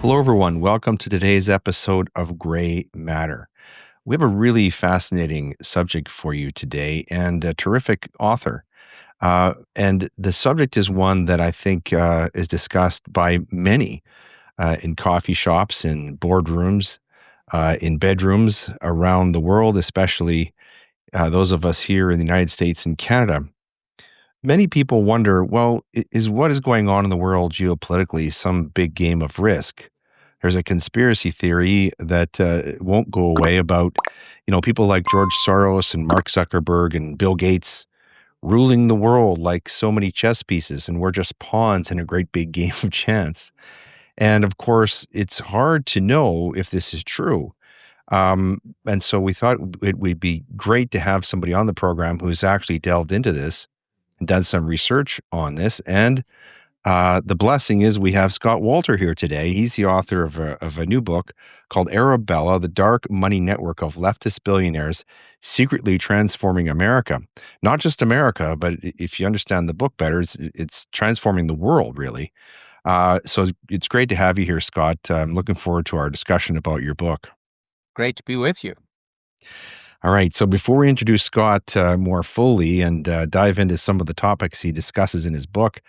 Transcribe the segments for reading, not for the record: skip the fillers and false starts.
Hello, everyone. Welcome to today's episode of Gray Matter. We have a really fascinating subject for you today and a terrific author. And the subject is one that I think is discussed by many in coffee shops, in boardrooms, in bedrooms around the world, especially those of us here in the United States and Canada. Many people wonder, well, is what is going on in the world geopolitically some big game of risk? There's a conspiracy theory that won't go away about, people like George Soros and Mark Zuckerberg and Bill Gates ruling the world like so many chess pieces, and we're just pawns in a great big game of chance. And of course, it's hard to know if this is true. And so we thought it would be great to have somebody on the program who's actually delved into this and done some research on this. And the blessing is we have Scott Wolter here today. He's the author of a new book called Arabella, the Dark Money Network of Leftist Billionaires Secretly Transforming America. Not just America, but if you understand the book better, it's transforming the world, really. So it's great to have you here, Scott. I'm looking forward to our discussion about your book. Great to be with you. All right. So before we introduce Scott more fully and dive into some of the topics he discusses in his book,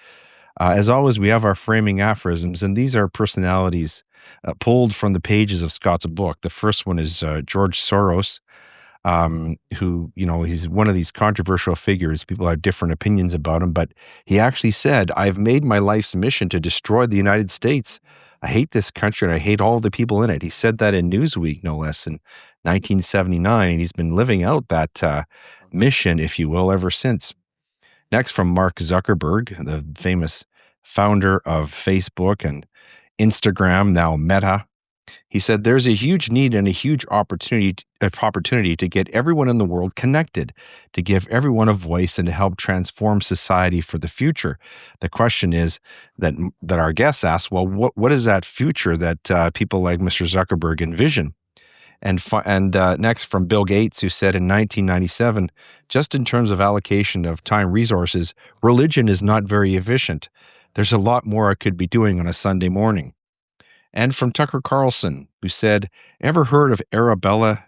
as always, we have our framing aphorisms, and these are personalities pulled from the pages of Scott's book. The first one is George Soros, who, he's one of these controversial figures. People have different opinions about him, but he actually said, "I've made my life's mission to destroy the United States. I hate this country and I hate all the people in it." He said that in Newsweek, no less, in 1979, and he's been living out that mission, if you will, ever since. Next, from Mark Zuckerberg, the famous founder of Facebook and Instagram, now Meta. He said, "There's a huge need and a huge opportunity to get everyone in the world connected, to give everyone a voice and to help transform society for the future." The question is that our guests ask, well, what is that future that people like Mr. Zuckerberg envision? And next, from Bill Gates, who said in 1997, "Just in terms of allocation of time resources, religion is not very efficient. There's a lot more I could be doing on a Sunday morning." And from Tucker Carlson, who said, "Ever heard of Arabella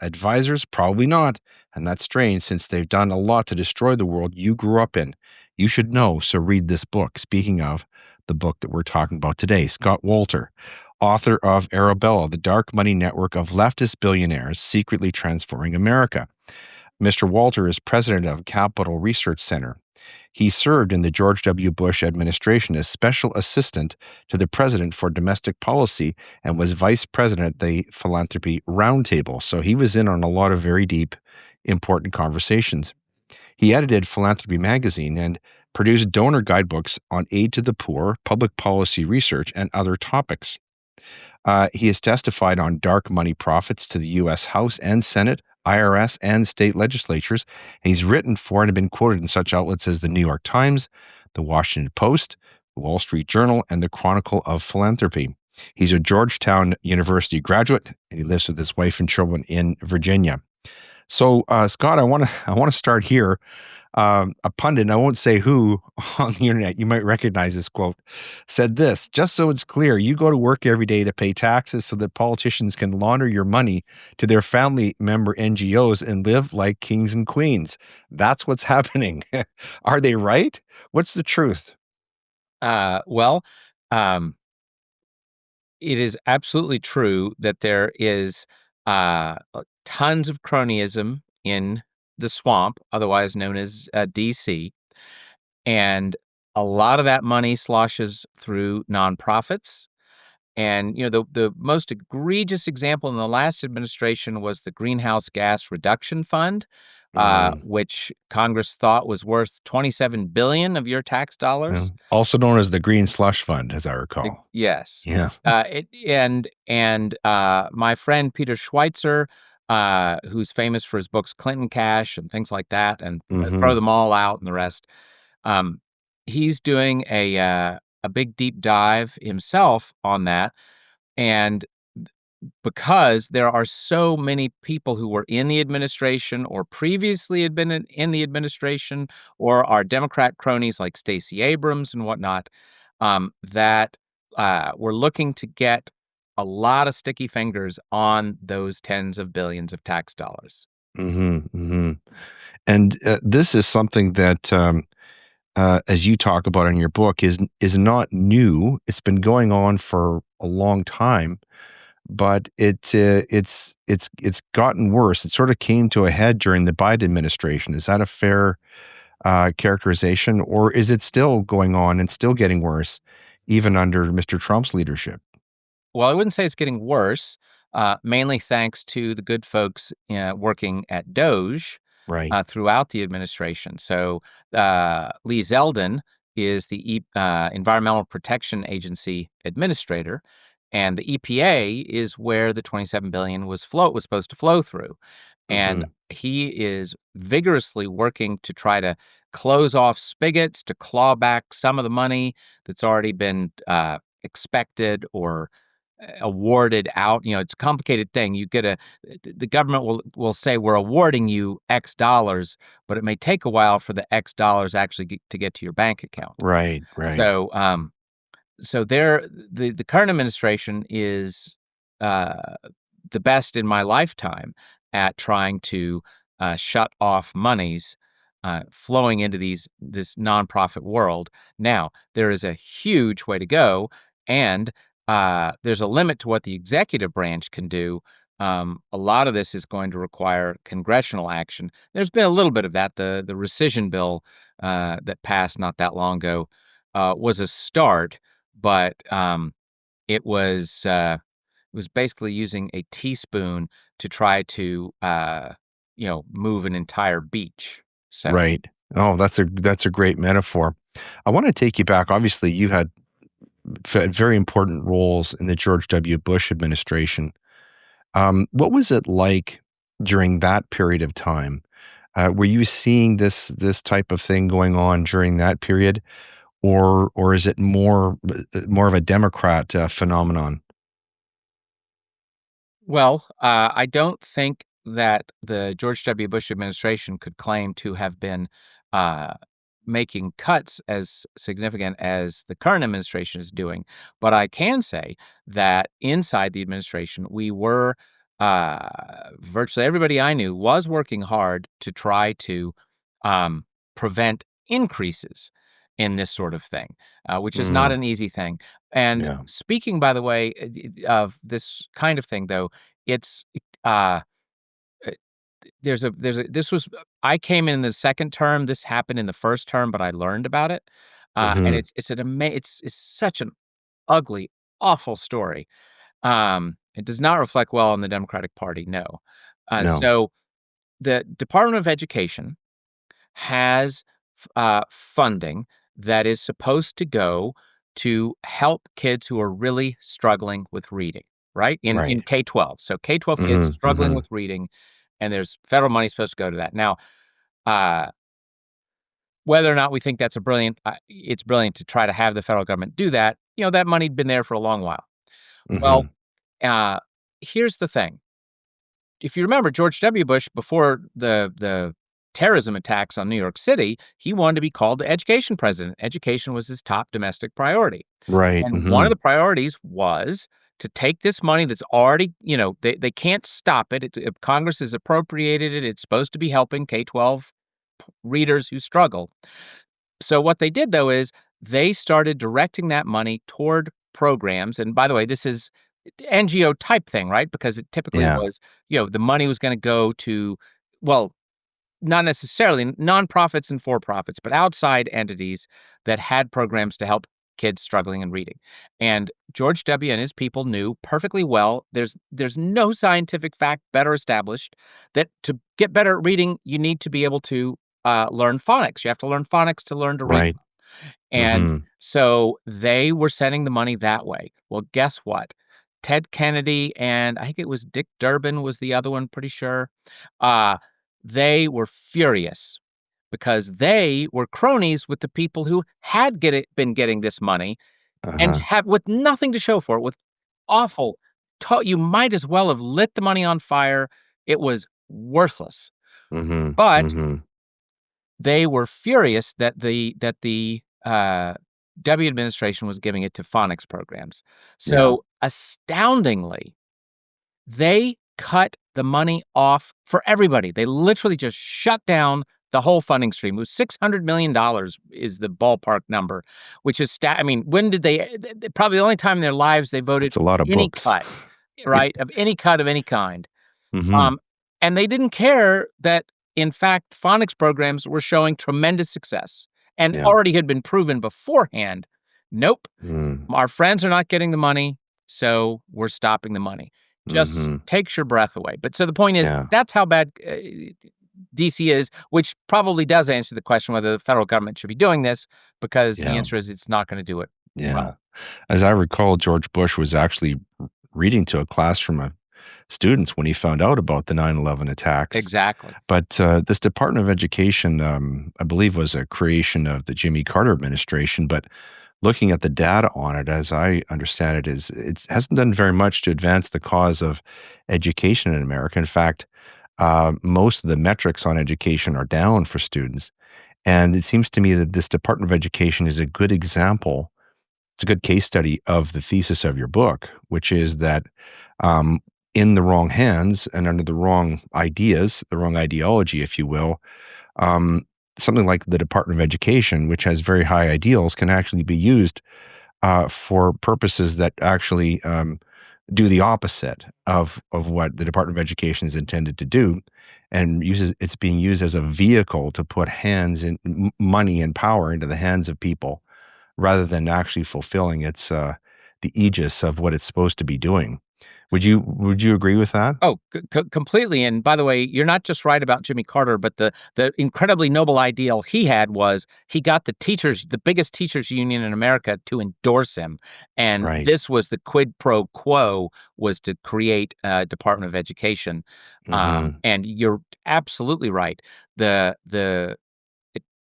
Advisors? Probably not. And that's strange since they've done a lot to destroy the world you grew up in. You should know, so read this book." Speaking of the book that we're talking about today, Scott Wolter, author of Arabella, the Dark Money Network of Leftist Billionaires Secretly Transforming America. Mr. Wolter is president of Capital Research Center. He served in the George W. Bush administration as special assistant to the president for domestic policy and was vice president at the Philanthropy Roundtable. So he was in on a lot of very deep, important conversations. He edited Philanthropy Magazine and produced donor guidebooks on aid to the poor, public policy research, and other topics. He has testified on dark money profits to the U.S. House and Senate, IRS, and state legislatures. And he's written for and been quoted in such outlets as the New York Times, the Washington Post, the Wall Street Journal, and the Chronicle of Philanthropy. He's a Georgetown University graduate, and he lives with his wife and children in Virginia. So, Scott, I want to start here. A pundit, and I won't say who, on the internet, you might recognize this quote, said this: "Just so it's clear, you go to work every day to pay taxes so that politicians can launder your money to their family member NGOs and live like kings and queens. That's what's happening." Are they right? What's the truth? Well, um, it is absolutely true that there is tons of cronyism in the swamp, otherwise known as DC, and a lot of that money sloshes through nonprofits. And the most egregious example in the last administration was the Greenhouse Gas Reduction Fund, Mm, which Congress thought was worth $27 billion of your tax yeah. dollars. Also known as the Green Slush Fund, as I recall. Yes. Yeah. My friend Peter Schweitzer, who's famous for his books Clinton Cash and things like that, and Throw Hmm. Them All Out and the rest, um, he's doing a big deep dive himself on that. And because there are so many people who were in the administration or previously had been in the administration or are Democrat cronies like Stacey Abrams and whatnot, that were looking to get a lot of sticky fingers on those tens of billions of tax dollars. And this is something that, as you talk about in your book, is not new. It's been going on for a long time, but it's gotten worse. It sort of came to a head during the Biden administration. Is that a fair characterization, or is it still going on and still getting worse, even under Mr. Trump's leadership? Well, I wouldn't say it's getting worse, mainly thanks to the good folks working at Doge Right. throughout the administration. So Lee Zeldin is the Environmental Protection Agency administrator, and the EPA is where the 27 billion was supposed to flow through. And Hmm. he is vigorously working to try to close off spigots to claw back some of the money that's already been expected or awarded out. It's a complicated thing. The government will say we're awarding you X dollars, but it may take a while for the X dollars actually to get to your bank account. Right. Right. So, the current administration is uh, the best in my lifetime at trying to shut off monies flowing into this nonprofit world. Now, there is a huge way to go, and there's a limit to what the executive branch can do. A lot of this is going to require congressional action. There's been a little bit of that. The rescission bill that passed not that long ago was a start, but it was basically using a teaspoon to try to move an entire beach. So Right. Oh, that's a great metaphor. I want to take you back. Obviously, you had very important roles in the George W. Bush administration. What was it like during that period of time? Were you seeing this type of thing going on during that period, or is it more of a Democrat phenomenon? well, I don't think that the George W. Bush administration could claim to have been uh, making cuts as significant as the current administration is doing. But I can say that inside the administration, we were virtually everybody I knew was working hard to try to um, prevent increases in this sort of thing, which is not Mm, an easy thing. And yeah. speaking, by the way, of this kind of thing, though, it's uh, uh, there's a this was I came in the second term. This happened in the first term, but I learned about it, and Hmm. it's such an ugly, awful story. It does not reflect well on the Democratic Party. No, No. so the Department of Education has funding that is supposed to go to help kids who are really struggling with reading, right? In Right. K-12. So K-12 kids Hmm. struggling Hmm. with reading, and there's federal money supposed to go to that. Now, uh, whether or not we think that's it's brilliant to try to have the federal government do that. That money'd been there for a long while. Well, Hmm. uh, here's the thing. If you remember George W. Bush before the terrorism attacks on New York City, he wanted to be called the education president. Education was his top domestic priority. Right. And one Hmm. of the priorities was to take this money that's already, they can't stop it. If Congress has appropriated it, it's supposed to be helping K-12 readers who struggle. So what they did though is they started directing that money toward programs. And by the way, this is NGO type thing, right? Because it typically Yeah. was, the money was going to go to, well, not necessarily nonprofits and for profits, but outside entities that had programs to help kids struggling in reading. And George W. and his people knew perfectly well there's no scientific fact better established that to get better at reading, you need to be able to learn phonics. You have to learn phonics to learn to read. Right. And Hmm. so they were sending the money that way. Well, guess what? Ted Kennedy and I think it was Dick Durbin was the other one, pretty sure. Uh, they were furious because they were cronies with the people who had been getting this money and Uh-huh. have with nothing to show for it, with awful. You might as well have lit the money on fire. It was worthless. Mhm, But mhm. they were furious that the W administration was giving it to phonics programs. Yeah. So astoundingly, they cut the money off for everybody. They literally just shut down the whole funding stream. It was $600 million is the ballpark number, which is I mean, when did probably the only time in their lives they voted That's a lot of any books. cut, right? Of any cut of any kind. Mhm. Um, and they didn't care that, in fact, phonics programs were showing tremendous success and Yeah. already had been proven beforehand. Nope, Mm. our friends are not getting the money, so we're stopping the money. Just Mhm. takes your breath away. But so the point is, Yeah. that's how bad DC is, which probably does answer the question whether the federal government should be doing this, because the Yeah. answer is it's not going to do it Yeah. well. As I recall, George Bush was actually reading to a classroom of students when he found out about the 9/11 attacks. Exactly. But, this Department of Education, I believe was a creation of the Jimmy Carter administration, but looking at the data on it, as I understand it, is it hasn't done very much to advance the cause of education in America. In fact, most of the metrics on education are down for students, and it seems to me that this Department of Education is a good example, it's a good case study of the thesis of your book, which is that, um, in the wrong hands and under the wrong ideas, the wrong ideology, if you will, um, something like the Department of Education, which has very high ideals, can actually be used for purposes that actually do the opposite of what the Department of Education is intended to do, and it's being used as a vehicle to put hands and money and power into the hands of people, rather than actually fulfilling its the aegis of what it's supposed to be doing. Would you agree with that? Oh, completely. And by the way, you're not just right about Jimmy Carter, but the incredibly noble ideal he had was he got the biggest teachers union in America, to endorse him, and Right. this was the quid pro quo, was to create a Department of Education. Mhm. And you're absolutely right. The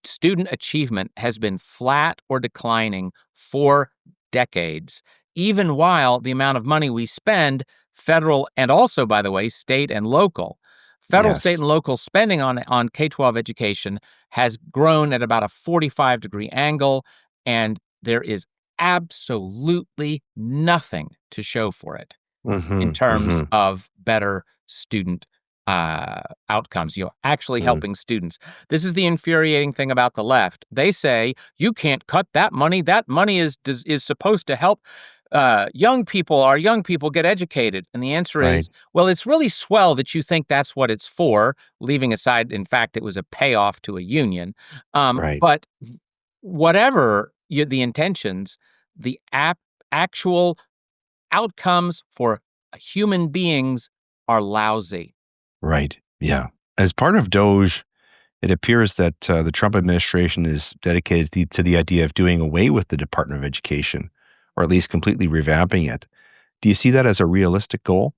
student achievement has been flat or declining for decades, even while the amount of money we spend, federal and also, by the way, state and local, federal, state, Yes. and local spending on K-12 education has grown at about a 45-degree angle, and there is absolutely nothing to show for it in Mhm. terms Mhm. of better student outcomes, actually Mm. helping students. This is the infuriating thing about the left. They say you can't cut that money. That money is supposed to help our young people get educated. And the answer Right. is, well, it's really swell that you think that's what it's for, leaving aside, in fact, it was a payoff to a union. Right. But whatever the intentions, the actual outcomes for human beings are lousy. Right. Yeah. As part of Doge, it appears that the Trump administration is dedicated to the idea of doing away with the Department of Education, or at least completely revamping it. Do you see that as a realistic goal?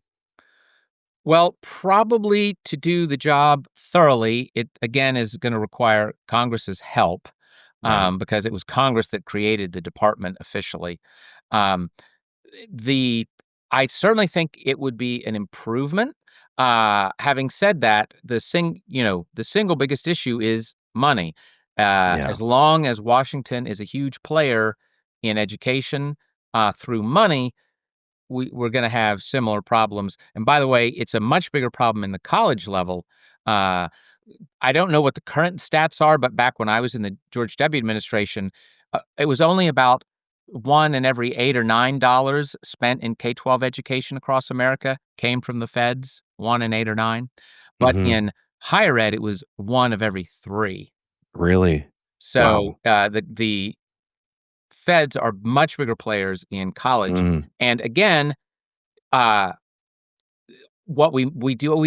Well, probably to do the job thoroughly, it again is going to require Congress's help, Right. because it was Congress that created the department officially. Um, the I certainly think it would be an improvement. Having said that, the single biggest issue is money. Yeah. As long as Washington is a huge player in education through money, we're going to have similar problems. And by the way, it's a much bigger problem in the college level. Uh, I don't know what the current stats are, but back when I was in the George W. administration, it was only about one in every $8 or $9 spent in K-12 education across America came from the feds, one in 8 or 9. But Mhm. in higher ed, it was one of every three. Really? So Wow. the feds are much bigger players in college. Mhm. And again, uh, what we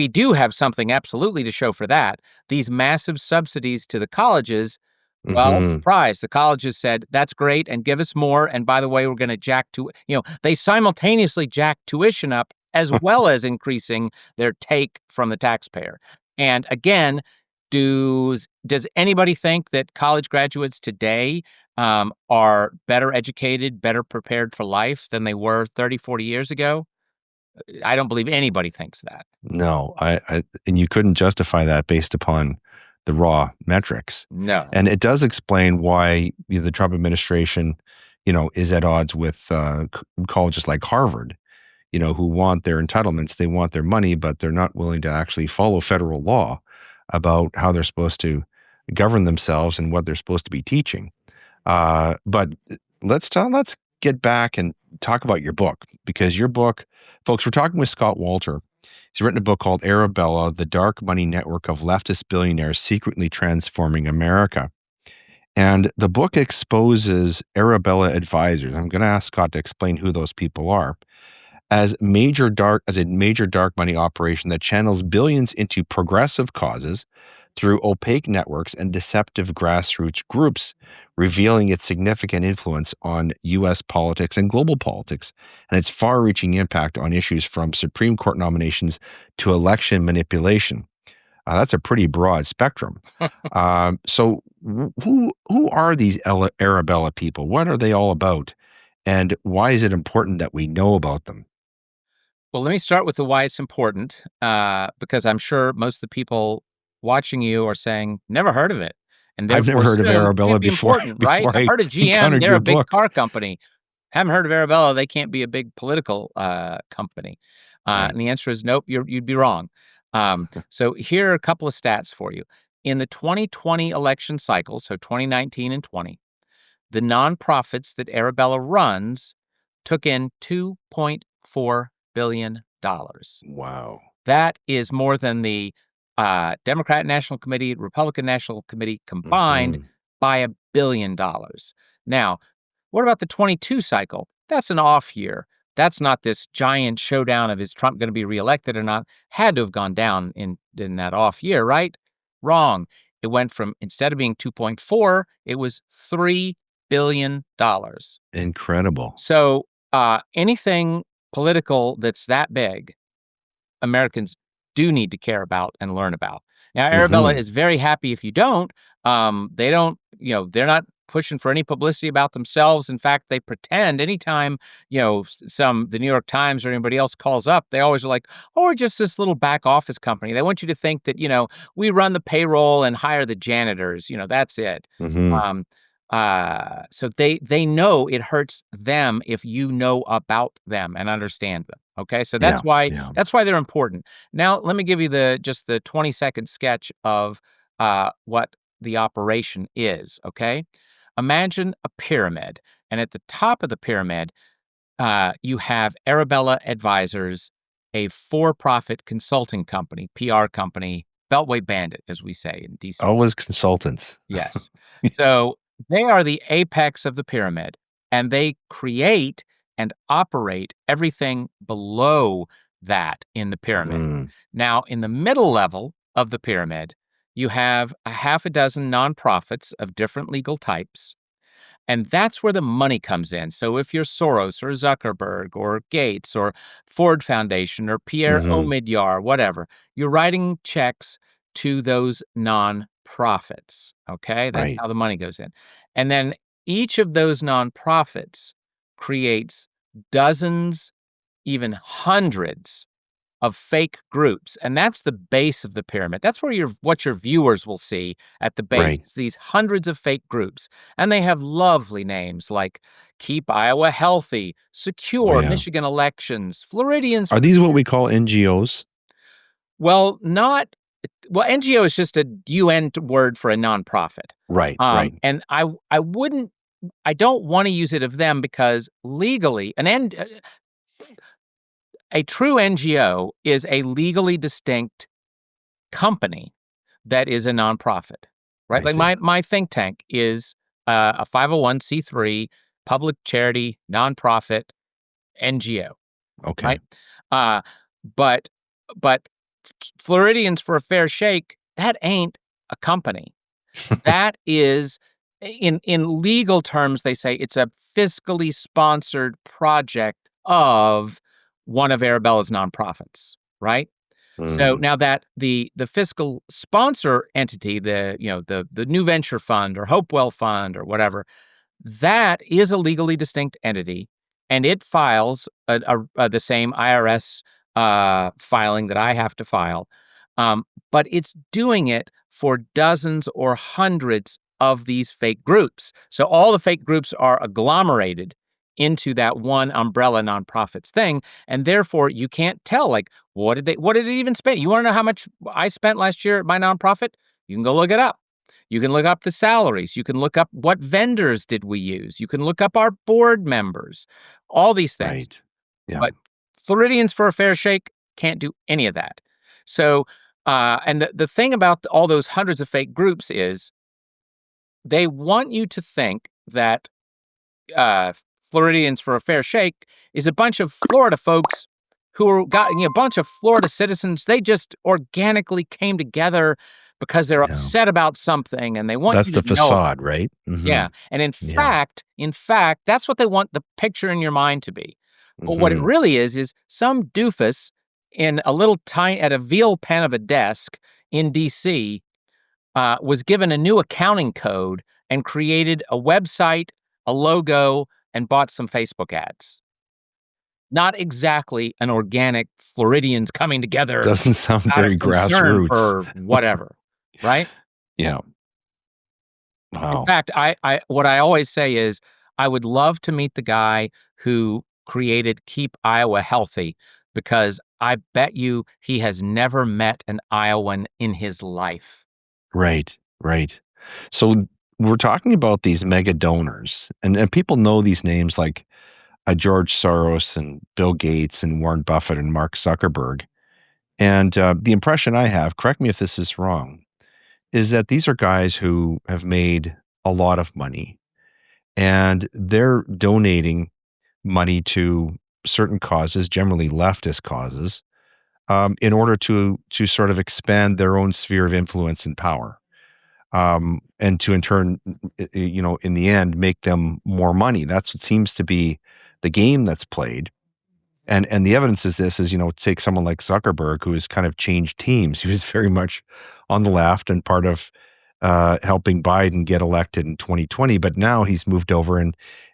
do have something absolutely to show for that. These massive subsidies to the colleges, well, Mhm. surprise, the colleges said, "That's great, and give us more, and by the way, we're gonna jack to," they simultaneously jack tuition up as well as increasing their take from the taxpayer. And again, does anybody think that college graduates today, are better educated, better prepared for life than they were 30, 40 years ago? I don't believe anybody thinks that. No, and you couldn't justify that based upon the raw metrics. No. And it does explain why the Trump administration, is at odds with colleges like Harvard, who want their entitlements, they want their money, but they're not willing to actually follow federal law about how they're supposed to govern themselves and what they're supposed to be teaching. But let's get back and talk about your book, because your book, folks, we're talking with Scott Wolter. He's written a book called Arabella, The Dark Money Network of Leftist Billionaires Secretly Transforming America. And the book exposes Arabella Advisors. I'm going to ask Scott to explain who those people are, as a major dark money operation that channels billions into progressive causes through opaque networks and deceptive grassroots groups, revealing its significant influence on U.S. politics and global politics, and its far-reaching impact on issues from Supreme Court nominations to election manipulation. That's a pretty broad spectrum. So who are these Arabella people? What are they all about? And why is it important that we know about them? Well, let me start with the why it's important, because I'm sure most of the people watching you are saying, "Never heard of it," and I've never therefore heard of assume it Arabella can't be before important, right? before I've I heard of GM, encountered they're your a big book. car company. Haven't heard of Arabella, they can't be a big political company. Right. And the answer is nope, you'd be wrong. So here are a couple of stats for you. In the 2020 election cycle, so 2019 and 20, the nonprofits that Arabella runs took in $2.4 billion. Wow. That is more than the Democrat National Committee, Republican National Committee combined Mhm. by $1 billion. Now, what about the 22 cycle? That's an off year. That's not this giant showdown of is Trump going to be reelected or not. Had to have gone down in that off year, right? Wrong. It went from, instead of being 2.4, it was $3 billion. Incredible. So anything political that's that big, Americans do need to care about and learn about. Now, Arabella Mhm. is very happy if you don't. They don't, they're not pushing for any publicity about themselves. In fact, they pretend anytime, the New York Times or anybody else calls up, they always are like, oh, we're just this little back office company. They want you to think that, we run the payroll and hire the janitors, that's it. Mhm. Um, so they know it hurts them if you know about them and understand them. Okay, so Yeah. Yeah. that's why they're important. Now, let me give you just the 20-second sketch of what the operation is. Okay, imagine a pyramid, and at the top of the pyramid, you have Arabella Advisors, a for-profit consulting company, PR company, Beltway Bandit, as we say in DC. Always consultants. Yes. So they are the apex of the pyramid, and they create and operate everything below that in the pyramid. Mm. Now, in the middle level of the pyramid, you have a half a dozen nonprofits of different legal types. And that's where the money comes in. So if you're Soros or Zuckerberg or Gates or Ford Foundation or Pierre Mhm. Omidyar, whatever, you're writing checks to those nonprofits. Okay, that's Right. how the money goes in. And then each of those nonprofits creates dozens, even hundreds of fake groups, and that's the base of the pyramid. That's where what your viewers will see at the base, Right. these hundreds of fake groups, and they have lovely names like Keep Iowa Healthy, Oh, Secure yeah. Michigan Elections, Floridians Are for these what we call NGOs? well, not well, NGO is just a UN word for a nonprofit. Right, right. And I don't wanna use it of them because legally a true NGO is a legally distinct company that is a nonprofit, right? I Like see. my think tank is a 501(c)(3) public charity nonprofit NGO, Okay. right? Uh, but but Floridians for a Fair Shake, that ain't a company. That is in legal terms, they say it's a fiscally sponsored project of one of Arabella's nonprofits, right? So Mm. now that the fiscal sponsor entity, the New Venture Fund or Hopewell Fund or whatever, that is a legally distinct entity, and it files the same IRS filing that I have to file, but it's doing it for dozens or hundreds of these fake groups. So all the fake groups are agglomerated into that one umbrella nonprofits thing, and therefore you can't tell, like, what did it even spend? You want to know how much I spent last year at my nonprofit? You can go look it up. You can look up the salaries. You can look up what vendors did we use. You can look up our board members, all these things. Right. Yeah. But Floridians for a Fair Shake can't do any of that. So, and the thing about all those hundreds of fake groups is they want you to think that uh, Floridians for a Fair Shake is a bunch of Florida folks who are a bunch of Florida citizens. They just organically came together because they're Yeah. upset about something and they want That's you the to know about facade, it. right? Yeah. And Yeah. in fact, that's what they want the picture in your mind to be. But what it Mhm. really is some doofus in a little tiny at a veal pen of a desk in DC was given a new accounting code and created a website, a logo, and bought some Facebook ads. Not exactly an organic Floridians coming together Doesn't sound out of very concern grassroots. for whatever, right? Yeah. In Wow. fact, I what I always say is I would love to meet the guy who created Keep Iowa Healthy because I bet you he has never met an Iowan in his life. Right. Right. So we're talking about these mega donors, and people know these names like George Soros and Bill Gates and Warren Buffett and Mark Zuckerberg. And the impression I have, correct me if this is wrong, is that these are guys who have made a lot of money and they're donating money to certain causes, generally leftist causes, in order to sort of expand their own sphere of influence and power, and to in turn, in the end, make them more money. That's what seems to be the game that's played. And the evidence is this is, take someone like Zuckerberg, who has kind of changed teams. He was very much on the left and part of helping Biden get elected in 2020, but now he's moved over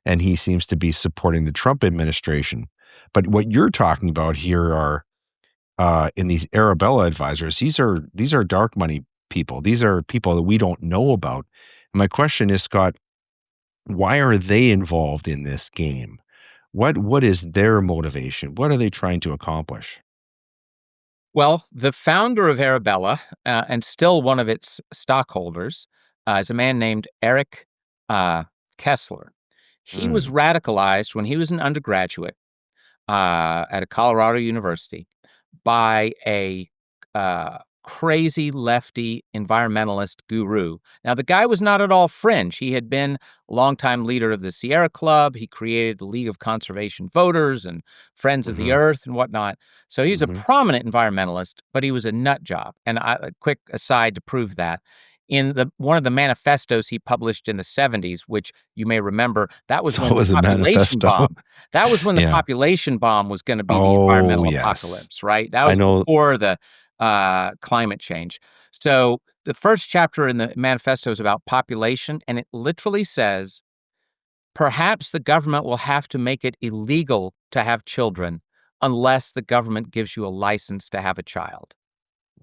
and he seems to be supporting the Trump administration. But what you're talking about here are in these Arabella advisors. These are dark money people. These are people that we don't know about. And my question is, Scott, why are they involved in this game? What is their motivation? What are they trying to accomplish? Well, the founder of Arabella, and still one of its stockholders, is a man named Eric uh, Kessler. He was Mm, radicalized when he was an undergraduate at a Colorado university by a crazy lefty environmentalist guru. Now, the guy was not at all fringe. He had been a longtime leader of the Sierra Club. He created the League of Conservation Voters and Friends of the mhm, Earth and whatnot. So he's a mhm. prominent environmentalist, but he was a nut job. And a quick aside to prove that. In the one of the manifestos he published in the 70s, which you may remember, that was So when it the was a population manifesto. bomb that was when the Yeah. population bomb was gonna be the Oh, environmental yes. apocalypse, right? That I was know. before the, climate change. So, the first chapter in the manifesto is about population, and it literally says, "Perhaps the government will have to make it illegal to have children unless the government gives you a license to have a child."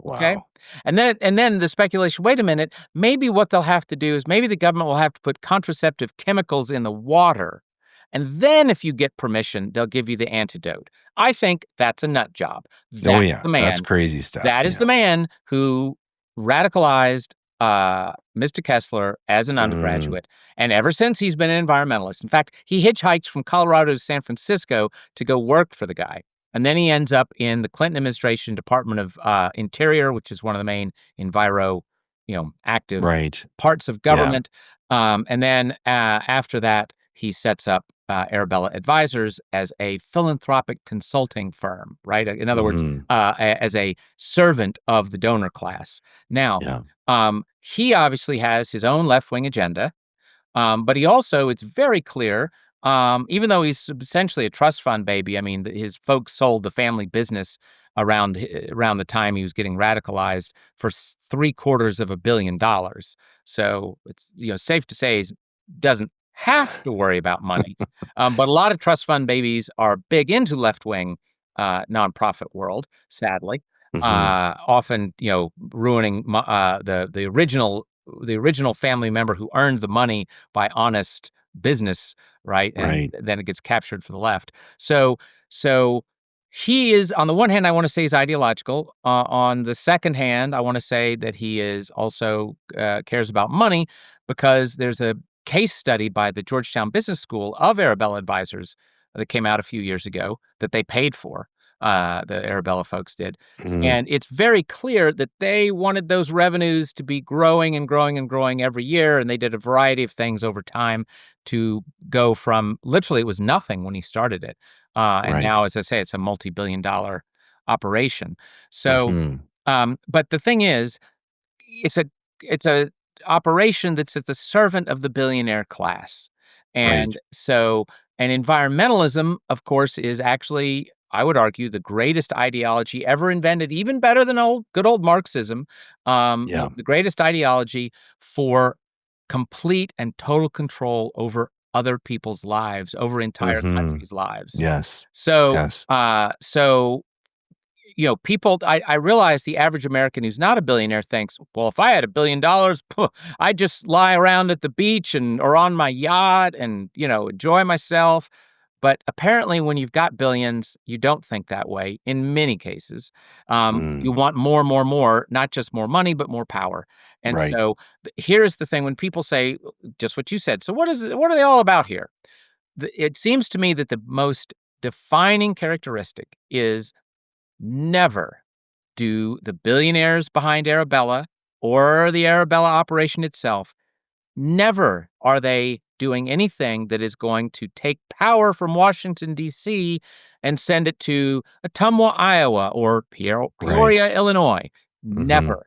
Okay? Wow. And then the speculation, wait a minute, maybe what they'll have to do is maybe the government will have to put contraceptive chemicals in the water, and then if you get permission, they'll give you the antidote. I think that's a nut job. Oh, That's yeah. the That's man crazy stuff. that is Yeah. the man who radicalized, Mr. Kessler as an Mm, undergraduate, and ever since he's been an environmentalist. In fact, he hitchhiked from Colorado to San Francisco to go work for the guy, and then he ends up in the Clinton administration Department of, Interior, which is one of the main enviro, active right. parts of Yeah. government, and then, after that, he sets up, Arabella Advisors as a philanthropic consulting firm, right? In other words, Mhm. as a servant of the donor class. Now, Yeah. he obviously has his own left-wing agenda, but he also it's very clear, even though he's essentially a trust fund baby, I mean, his folks sold the family business around the time he was getting radicalized for $750 million. So it's safe to say he doesn't have to worry about money. But a lot of trust fund babies are big into left wing nonprofit world, sadly. Mhm. often ruining the original family member who earned the money by honest business, right? And Right. then it gets captured for the left. So he is, on the one hand, I want to say he's ideological. On the second hand, I want to say that he is also cares about money, because there's a case study by the Georgetown Business School of Arabella Advisors that came out a few years ago that they paid for. The Arabella folks did. Mhm. And it's very clear that they wanted those revenues to be growing and growing and growing every year. And they did a variety of things over time to go from, literally, it was nothing when he started it. And Right. now, as I say, it's a multi-billion-dollar operation. So, Mhm. but the thing is, it's a operation that's at the servant of the billionaire class. Right. And so, and environmentalism, of course, is actually, I would argue, the greatest ideology ever invented, even better than good old Marxism. Yeah. The greatest ideology for complete and total control over other people's lives, over entire Mhm. countries' lives. Yes. So, Yes. people, I realize the average American who's not a billionaire thinks, well, if I had $1 billion, I'd just lie around at the beach or on my yacht and, enjoy myself. But apparently, when you've got billions, you don't think that way in many cases. You Mm. want more, more, more, not just more money, but more power. And Right. so here's the thing: when people say just what you said, so what are they all about here? It seems to me that the most defining characteristic is, never do the billionaires behind Arabella or the Arabella operation itself, never are they doing anything that is going to take power from Washington, D.C. and send it to Ottumwa, Iowa, or Right. Peoria, Illinois. Mhm. Never.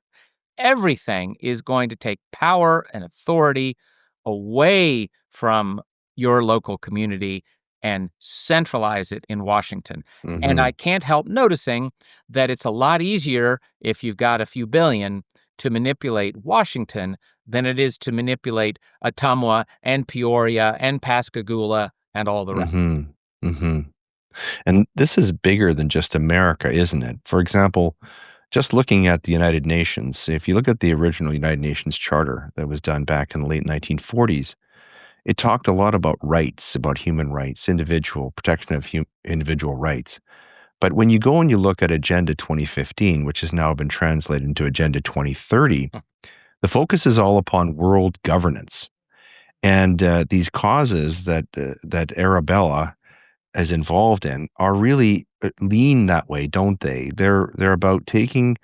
Everything is going to take power and authority away from your local community and centralize it in Washington. And I Mhm. can't help noticing that it's a lot easier, if you've got a few billion, to manipulate Washington than it is to manipulate Ottumwa and Peoria and Pascagoula and all the rest. Mhm. Mhm. And this is bigger than just America, isn't it? For example, just looking at the United Nations, if you look at the original United Nations Charter that was done back in the late 1940s, it talked a lot about rights, about human rights, individual protection of individual rights. But when you go and you look at Agenda 2015, which has now been translated into Agenda 2030, the focus is all upon world governance. And these causes that Arabella is involved in are really lean that way, don't they? They're about taking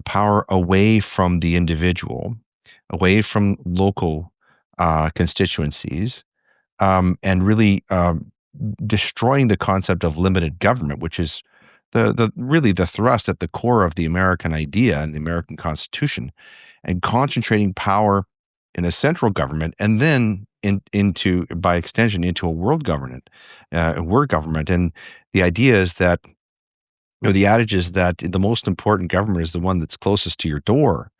power away from the individual, away from local constituencies, and really destroying the concept of limited government, which is the really the thrust at the core of the American idea and the American Constitution, and concentrating power in a central government, and then into by extension into a world government. And the idea is that, the adage is that the most important government is the one that's closest to your door.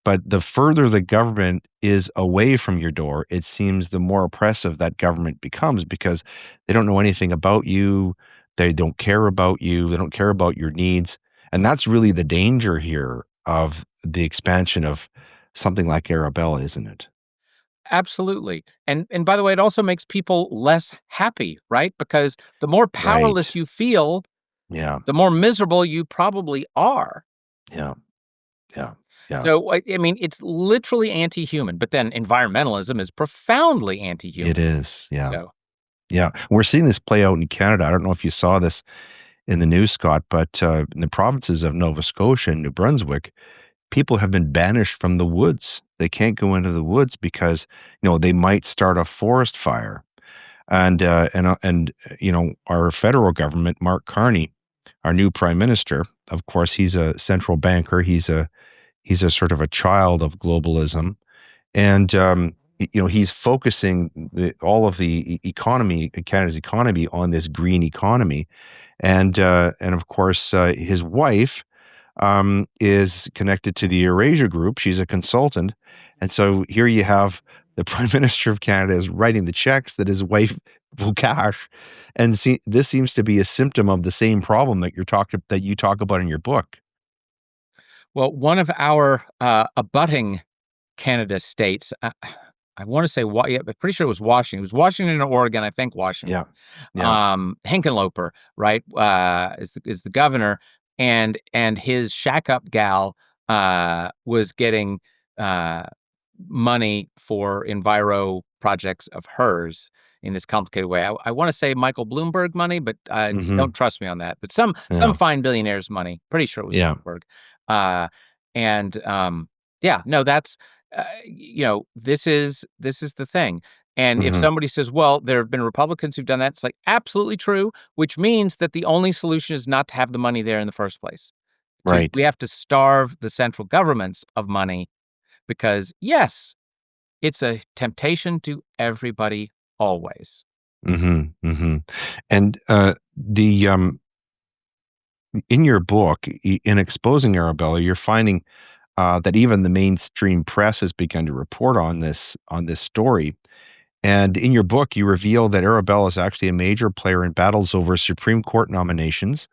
But the further the government is away from your door, it seems the more oppressive that government becomes, because they don't know anything about you. They don't care about you. They don't care about your needs. And that's really the danger here of the expansion of something like Arabella, isn't it? Absolutely. And by the way, it also makes people less happy, right? Because the more powerless Right. you feel, Yeah. the more miserable you probably are. Yeah. Yeah. Yeah. So, I mean, it's literally anti-human, but then environmentalism is profoundly anti-human. It is. Yeah. So, Yeah. We're seeing this play out in Canada. I don't know if you saw this in the news, Scott, but in the provinces of Nova Scotia and New Brunswick, people have been banished from the woods. They can't go into the woods because, they might start a forest fire. And our federal government, Mark Carney, our new prime minister, of course, he's a central banker. He's a sort of a child of globalism, and he's focusing all of the economy, Canada's economy, on this green economy, and of course, his wife is connected to the Eurasia Group. She's a consultant. And so here you have the Prime Minister of Canada is writing the checks that his wife will cash. And this seems to be a symptom of the same problem that you talk about in your book. Well, one of our abutting Canada states, I want to say, yeah, I'm pretty sure it was Washington. It was Washington or Oregon, I think Washington. Yeah. Yeah. Hickenlooper, right, is the governor, and his shack up gal was getting uh, money for enviro projects of hers in this complicated way. I want to say Michael Bloomberg money, but Hmm. don't trust me on that. But some Yeah. fine billionaire's money. Pretty sure it was Yeah. Bloomberg. Uh, and yeah, no, that's this is the thing. And if Hmm. somebody says, "Well, there have been Republicans who've done that," it's like absolutely true, which means that the only solution is not to have the money there in the first place. Right. We have to starve the central governments of money because yes, it's a temptation to everybody always. Hmm. Hmm. And the in your book, in exposing Arabella, you're finding that even the mainstream press has begun to report on this story. And in your book, you reveal that Arabella is actually a major player in battles over Supreme Court nominations,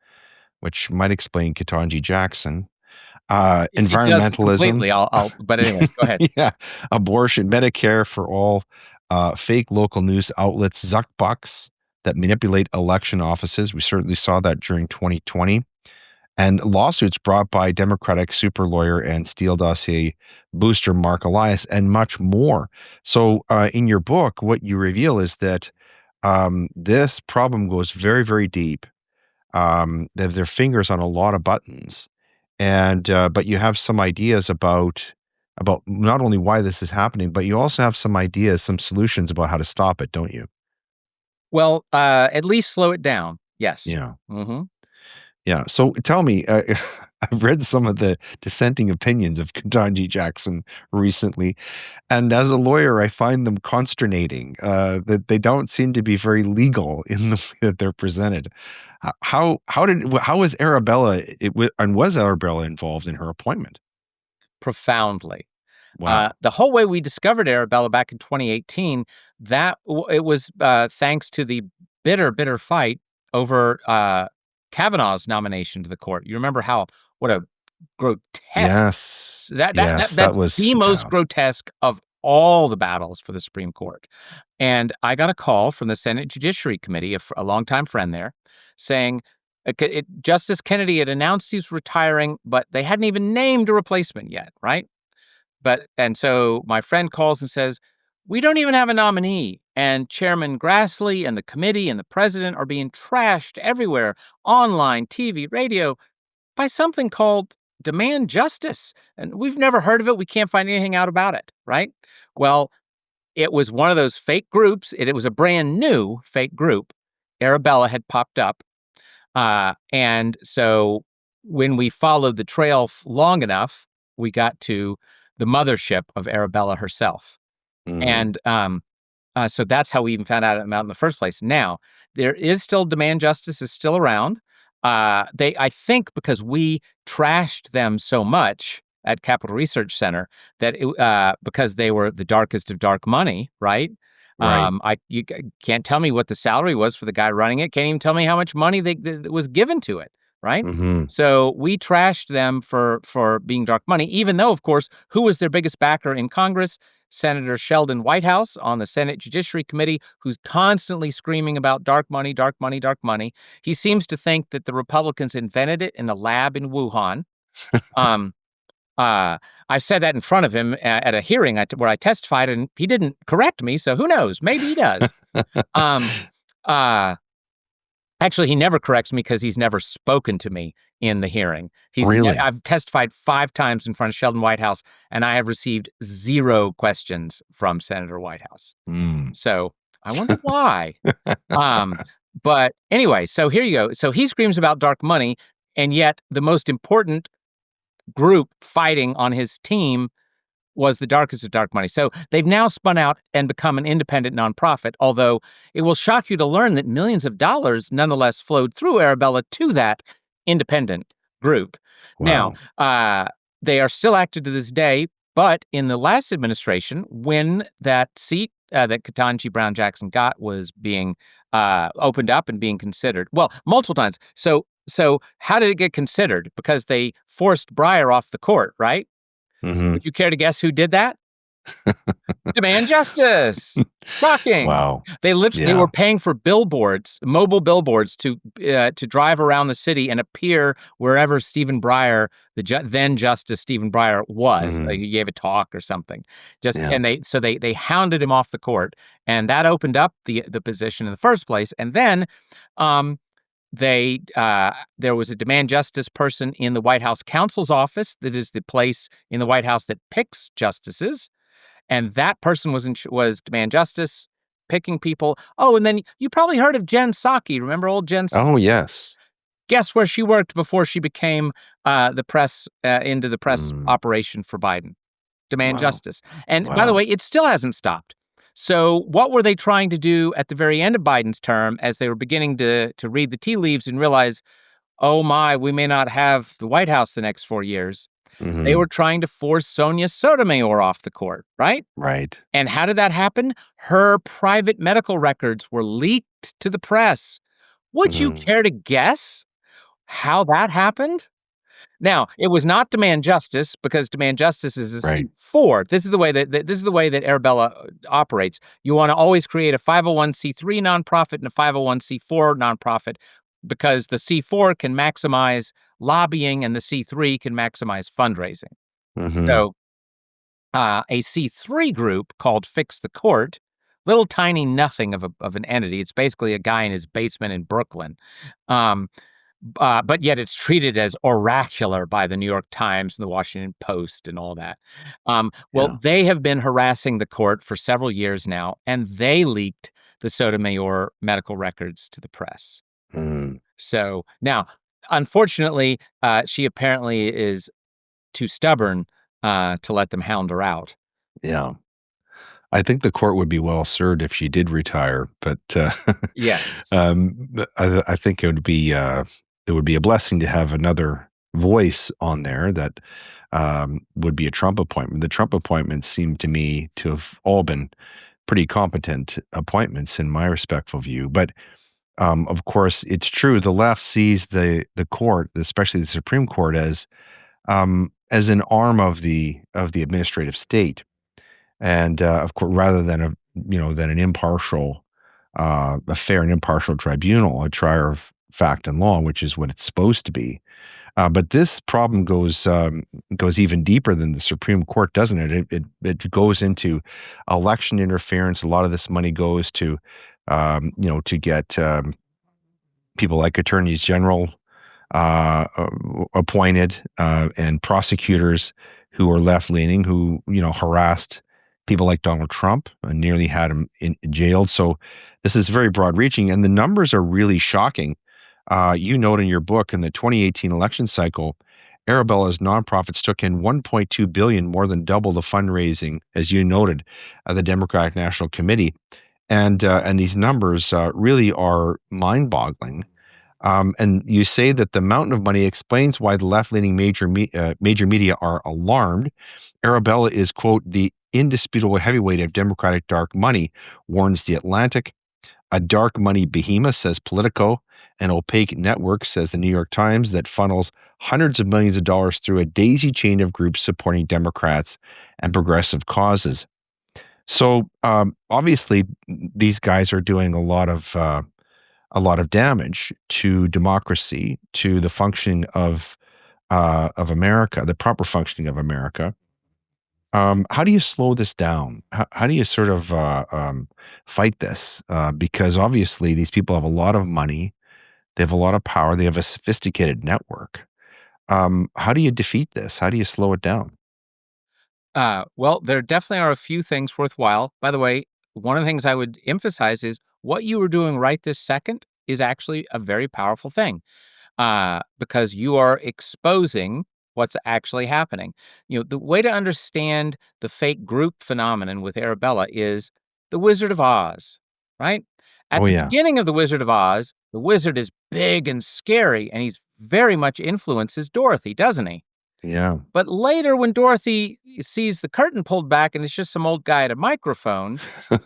which might explain Ketanji Jackson, It does environmentalism, completely. But anyway, go ahead. yeah, abortion, Medicare for all, fake local news outlets, Zuck bucks that manipulate election offices. We certainly saw that during 2020, and lawsuits brought by Democratic super lawyer and Steele dossier booster Mark Elias, and much more. So, in your book, what you reveal is that this problem goes very, very deep. They have their fingers on a lot of buttons, and but you have some ideas about not only why this is happening, but you also have some ideas, some solutions about how to stop it, don't you? Well, at least slow it down. Yes. Yeah. Hmm. Yeah. So tell me, I've read some of the dissenting opinions of Ketanji Jackson recently, and as a lawyer, I find them consternating. That they don't seem to be very legal in the way that they're presented. How was Arabella and was Arabella involved in her appointment? Profoundly. Wow. The whole way we discovered Arabella back in 2018, it was thanks to the bitter, bitter fight over Kavanaugh's nomination to the court. You remember what a grotesque Yes. Yes, that that's the was most yeah. grotesque of all the battles for the Supreme Court. And I got a call from the Senate Judiciary Committee, a longtime friend there, saying Justice Kennedy had announced he's retiring, but they hadn't even named a replacement yet, right? And so my friend calls and says, "We don't even have a nominee. And Chairman Grassley and the committee and the president are being trashed everywhere, online, TV, radio, by something called demand justice. And we've never heard of it. We can't find anything out about it." Right? Well, it was one of those fake groups. It was a brand new fake group. Arabella had popped up. And so when we followed the trail long enough, we got to the mothership of Arabella herself. Mhm. And so that's how we even found out about it in the first place. Now, there is still demand justice is still around. I think, because we trashed them so much at Capital Research Center because they were the darkest of dark money, right? Right. Can't tell me what the salary was for the guy running it. Can't even tell me how much money that was given to it, right? Mhm. So we trashed them for being dark money, even though, of course, who was their biggest backer in Congress? Senator Sheldon Whitehouse on the Senate Judiciary Committee, who's constantly screaming about dark money, dark money, dark money. He seems to think that the Republicans invented it in a lab in Wuhan. Um, I said that in front of him at a hearing where I testified, and he didn't correct me. So who knows? Maybe he does. Um, uh, Actually, he never corrects me because he's never spoken to me in the hearing. Really? I've testified 5 times in front of Sheldon Whitehouse, and I have received 0 questions from Senator Whitehouse. Mm. So I wonder why. Um, but anyway, so here you go. So he screams about dark money, and yet the most important group fighting on his team was the darkest of dark money. So they've now spun out and become an independent nonprofit, although it will shock you to learn that millions of dollars nonetheless flowed through Arabella to that independent group. Now, Wow. they are still active to this day, but in the last administration, when that seat that Ketanji Brown Jackson got was being opened up and being considered, well, multiple times. So So how did it get considered? Because they forced Breyer off the court, right? Mhm. Would you care to guess who did that? Demand justice. Shocking. Wow. They were Yeah. paying for billboards, mobile billboards to drive around the city and appear wherever Stephen Breyer, then Justice Stephen Breyer was. Mhm. He gave a talk or something. Just Yeah. and they hounded him off the court, and that opened up the position in the first place. And then um, there was a demand justice person in the White House counsel's office. That is the place in the White House that picks justices, and that person was demand justice, picking people. Oh, and then you probably heard of Jen Psaki. Remember old Jen? Oh, yes. Guess where she worked before she became into the press Mm. operation for Biden? Demand Wow. justice. And by the Wow. way, it still hasn't stopped. So, what were they trying to do at the very end of Biden's term, as they were beginning to read the tea leaves and realize, oh my, we may not have the White House the next 4 years? They were Mhm. trying to force Sonia Sotomayor off the court, right? Right. And how did that happen? Her private medical records were leaked to the press. Would you Mhm. care to guess how that happened? Now, it was not demand justice, because demand justice is a Right. C4. This is the way that Arabella operates. You want to always create a 501c3 nonprofit and a 501c4 nonprofit, because the C4 can maximize lobbying and the C3 can maximize fundraising. Mhm. So a C3 group called Fix the Court, little tiny nothing of an entity. It's basically a guy in his basement in Brooklyn. Um, but yet it's treated as oracular by the New York Times and the Washington Post and all that. Well, Yeah. they have been harassing the court for several years now, and they leaked the Sotomayor medical records to the press. Mm. So now, unfortunately, she apparently is too stubborn to let them hound her out. Yeah. I think the court would be well served if she did retire, but, Yes. I think it would be a blessing to have another voice on there that, would be a Trump appointment. The Trump appointments seem to me to have all been pretty competent appointments in my respectful view, but, of course, it's true, the left sees the court, especially the Supreme Court, as an arm of the administrative state. And, of course, rather than than an impartial, a fair and impartial tribunal, a trier of fact and law, which is what it's supposed to be. But this problem goes even deeper than the Supreme Court, doesn't it? It goes into election interference. A lot of this money goes to, to get people like attorneys general appointed, and prosecutors who are left leaning, who harassed people like Donald Trump and nearly had him jailed. So this is very broad reaching, and the numbers are really shocking. You note in your book, in the 2018 election cycle, Arabella's nonprofits took in 1.2 billion, more than double the fundraising, as you noted, the Democratic National Committee, and these numbers really are mind-boggling. And you say that the mountain of money explains why the left-leaning major media are alarmed. Arabella is, quote, the indisputable heavyweight of Democratic dark money, warns The Atlantic. A dark money behemoth, says Politico. An opaque network, says the New York Times, that funnels hundreds of millions of dollars through a daisy chain of groups supporting Democrats and progressive causes. So obviously, these guys are doing a lot of damage to democracy, to the functioning of America, the proper functioning of America. How do you slow this down? How do you sort of fight this? Because obviously, these people have a lot of money, they have a lot of power, they have a sophisticated network. How do you defeat this? How do you slow it down? Well, there definitely are a few things worthwhile. By the way, one of the things I would emphasize is what you are doing right this second is actually a very powerful thing, because you are exposing what's actually happening. The way to understand the fake group phenomenon with Arabella is the Wizard of Oz, right? At Oh the yeah, beginning of the Wizard of Oz, the wizard is big and scary, and he's very much influences Dorothy, doesn't he? Yeah. But later, when Dorothy sees the curtain pulled back and it's just some old guy at a microphone,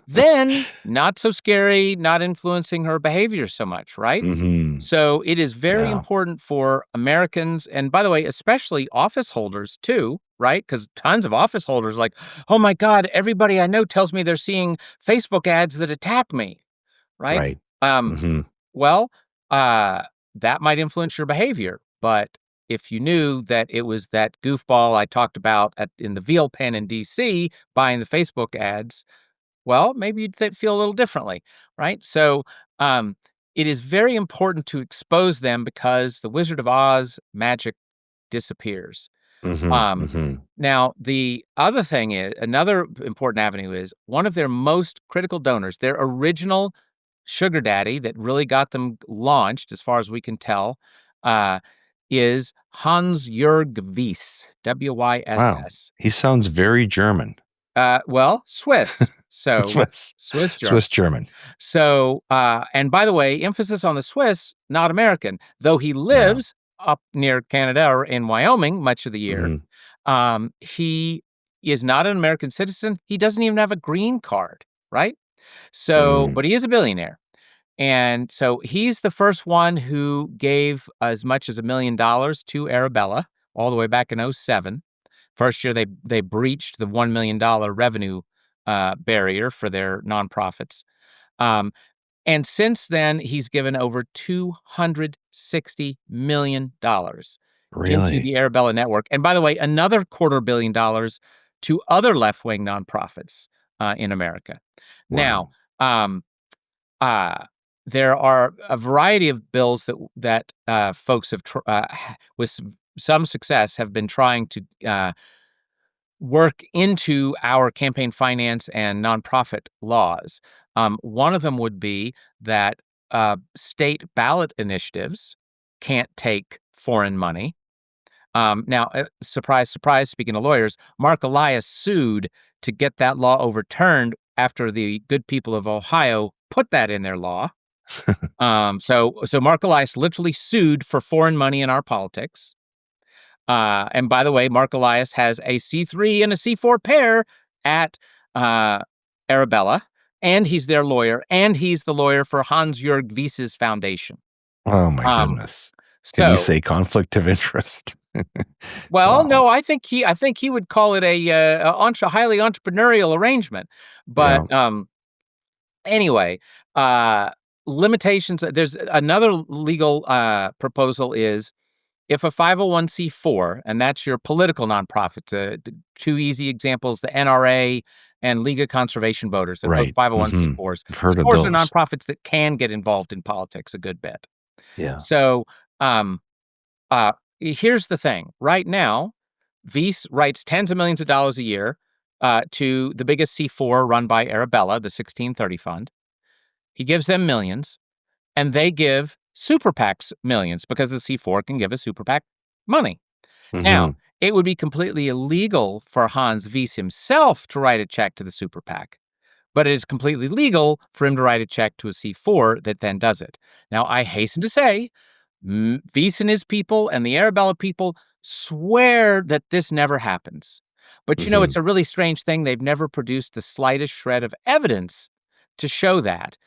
then not so scary, not influencing her behavior so much, right? Mhm. So it is very Yeah. important for Americans, and by the way, especially office holders too, right? Because tons of office holders like, oh my God, everybody I know tells me they're seeing Facebook ads that attack me, right? Right. Um, Mhm. well, uh, that might influence your behavior, but if you knew that it was that goofball I talked about in the veal pen in DC buying the Facebook ads, well, maybe you'd feel a little differently, right? So, um, it is very important to expose them because the Wizard of Oz magic disappears. Mhm. Um, Mhm. Now, the other thing is another important avenue is one of their most critical donors, their original sugar daddy that really got them launched, as far as we can tell, uh, is Hans-Jörg Wyss, Wow. W-Y-S-S. He sounds very German. Well, Swiss, so Swiss. Swiss German. Swiss German. So, and by the way, emphasis on the Swiss, not American, though he Yeah. lives up near Canada or in Wyoming much of the year. Mhm. He is not an American citizen. He doesn't even have a green card, right? So, Mm. but he is a billionaire. And so he's the first one who gave as much as $1 million to Arabella all the way back in '07. First year they breached the $1 million revenue barrier for their nonprofits. Um, and since then, he's given over $260 million into Really? the Arabella network. And by the way, another $250 million to other left-wing nonprofits in America. Now, Wow. um, uh, there are a variety of bills that folks have, with some success, have been trying to work into our campaign finance and nonprofit laws. One of them would be that state ballot initiatives can't take foreign money. Now, surprise, surprise, speaking of lawyers, Mark Elias sued to get that law overturned after the good people of Ohio put that in their law. So Mark Elias literally sued for foreign money in our politics. And by the way, Mark Elias has a C3 and a C4 pair at uh, Arabella, and he's their lawyer, and he's the lawyer for Hans-Jörg Wyss's foundation. Oh my Um, goodness. Can you so, say conflict of interest? well, Wow. no, I think he would call it a highly entrepreneurial arrangement. But Yeah. anyway, uh, limitations. There's another legal proposal is if a 501(c)(4), and that's your political nonprofit, two easy examples, the NRA and League of Conservation Voters, they're both Right. Mhm. 501(c)(4)s. I've heard of C4s are those. nonprofits that can get involved in politics a good bit. Yeah. So, um, here's the thing. Right now, Vies writes tens of millions of dollars a year to the biggest C4 run by Arabella, the 1630 Fund. He gives them millions, and they give super PACs millions because the C4 can give a super PAC money. Now, Mhm. it would be completely illegal for Hans Wies himself to write a check to the super PAC, but it is completely legal for him to write a check to a C4 that then does it. Now, I hasten to say, Wies and his people and the Arabella people swear that this never happens. But it's Mhm. a really strange thing. They've never produced the slightest shred of evidence to show that.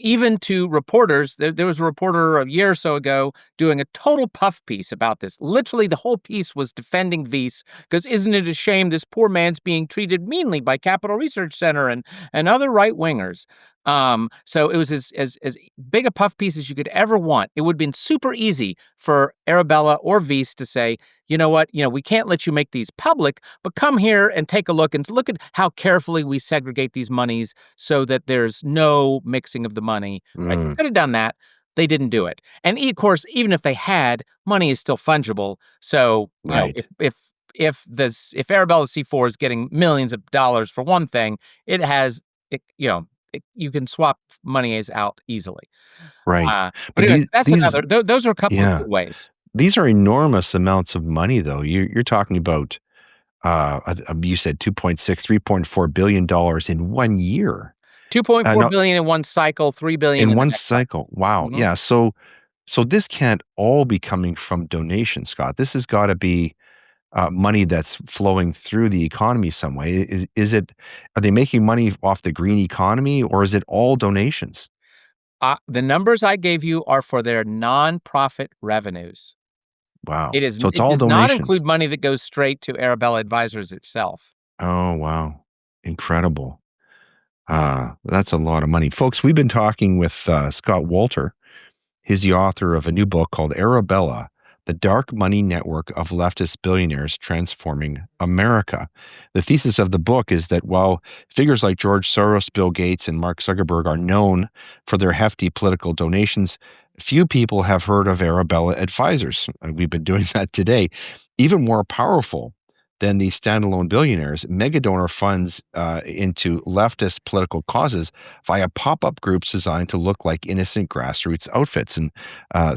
Even to reporters, there was a reporter a year or so ago doing a total puff piece about this. Literally, the whole piece was defending Wies because isn't it a shame this poor man's being treated meanly by Capital Research Center and other right wingers. So it was as big a puff piece as you could ever want. It would have been super easy for Arabella or Wies to say, you know what, we can't let you make these public, but come here and take a look at how carefully we segregate these monies so that there's no mixing of the money. Right? They Mm. could have done that. They didn't do it. And of course, even if they had, money is still fungible. So, Right. if Arabella C4 is getting millions of dollars for one thing, it has it, you can swap monies out easily. Right. But But anyway, these that's these another. Those are a couple of yeah. good ways. These are enormous amounts of money though. You're talking about you said 2.6, $3.4 billion in 1 year. 2.4 No, billion in one cycle, 3 billion in in the one next cycle. cycle. Wow. Mhm. Yeah. So this can't all be coming from donations, Scott. This has got to be money that's flowing through the economy some way? Are they making money off the green economy, or is it all donations? The numbers I gave you are for their nonprofit revenues. Wow. So it's It all does not donations. include money that goes straight to Arabella Advisors itself. Oh, wow. Incredible. That's a lot of money. Folks, we've been talking with Scott Wolter. He's the author of a new book called Arabella, The Dark Money Network of Leftist Billionaires Transforming America. The thesis of the book is that while figures like George Soros, Bill Gates, and Mark Zuckerberg are known for their hefty political donations, few people have heard of Arabella Advisors. We've been doing that today. Even more powerful than the standalone billionaires, mega donor funds into leftist political causes via pop-up groups designed to look like innocent grassroots outfits. And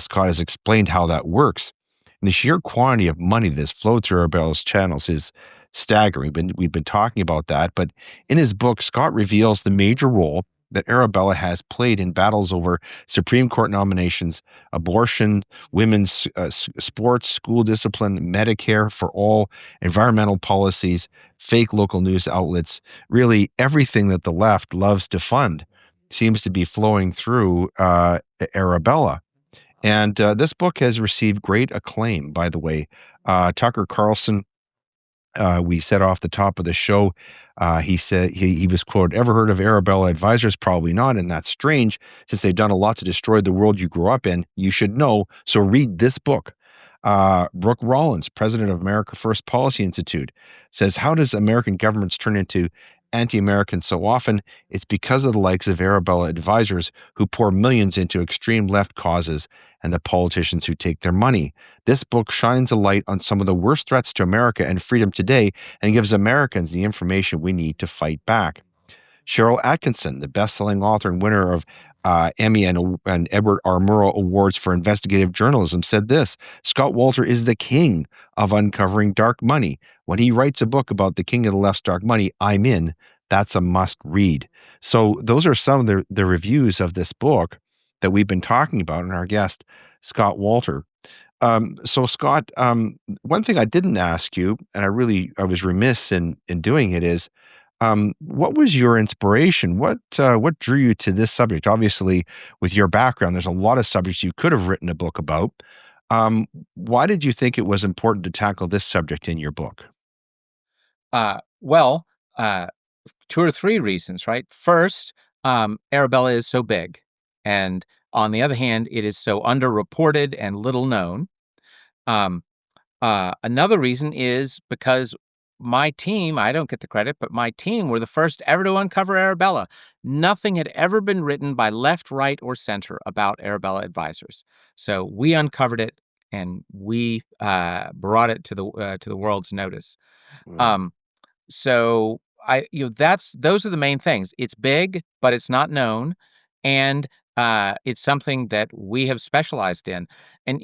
Scott has explained how that works. And the sheer quantity of money that's flowed through Arabella's channels is staggering. We've been talking about that. But in his book, Scott reveals the major role that Arabella has played in battles over Supreme Court nominations, abortion, women's sports, school discipline, Medicare for all, environmental policies, fake local news outlets, really everything that the left loves to fund seems to be flowing through Arabella. And this book has received great acclaim, by the way. Tucker Carlson, we said off the top of the show, he said he was quoted, "Ever heard of Arabella Advisors? Probably not, and that's strange since they've done a lot to destroy the world you grew up in. You should know, so read this book." Brooke Rollins, president of America First Policy Institute, says, "How does American governments turn into anti-American so often? It's because of the likes of Arabella Advisors who pour millions into extreme left causes and the politicians who take their money. This book shines a light on some of the worst threats to America and freedom today and gives Americans the information we need to fight back." Cheryl Atkinson, the best-selling author and winner of Emmy and Edward R. Murrow Awards for investigative journalism, said this: "Scott Wolter is the king of uncovering dark money. When he writes a book about the king of the left's dark money, I'm in. That's a must read." So those are some of the reviews of this book that we've been talking about, and our guest, Scott Wolter. So Scott, one thing I didn't ask you, and I was remiss in doing it, is what was your inspiration? What drew you to this subject? Obviously, with your background, there's a lot of subjects you could have written a book about. Why did you think it was important to tackle this subject in your book? Well, uh, 2 or 3 reasons, right? First, Arabella is so big, and on the other hand, it is so underreported and little known. Um, Another reason is because my team, I don't get the credit, but my team were the first ever to uncover Arabella. Nothing had ever been written by left, right, or center about Arabella Advisors. So we uncovered it and we brought it to the world's notice. Mm, Um, so those are the main things. It's big, but it's not known, and it's something that we have specialized in. And